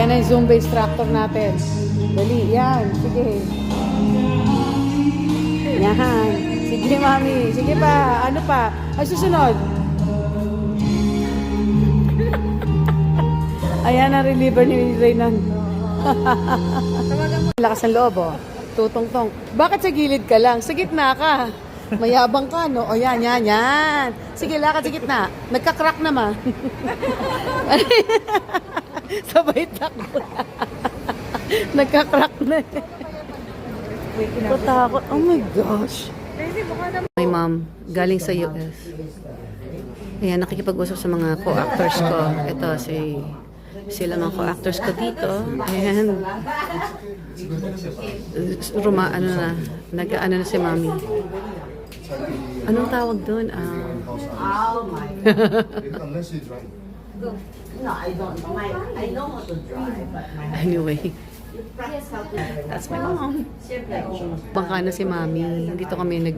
Ayan na yung Zumba instructor natin. Dali, yan. Sige. Yan. Sige, mami. Sige pa. Ano pa? Ay, susunod. Ayan ang reliever ni Reynan. Lakas ng loob, oh. Tutong-tong. Bakit sa gilid ka lang? Sa gitna ka. Mayabang ka, no? O, yan, yan, yan. Sige, lakad sa gitna. Nagka-crack naman. Sabay takbo. Nagka-crack na. Patakot. Oh my gosh. My mom, galing sa US. Ayan, nakikipag-usap sa mga co-actors ko. Ito, sila mga co-actors ko dito. Ayan. Ano na, nag-ano na si mami. Anong tawag doon? Unless you drive. No, I don't. I know how to drive, but my Anyway, husband that's my mom. Siyempre, Bangka na si mami. Dito kami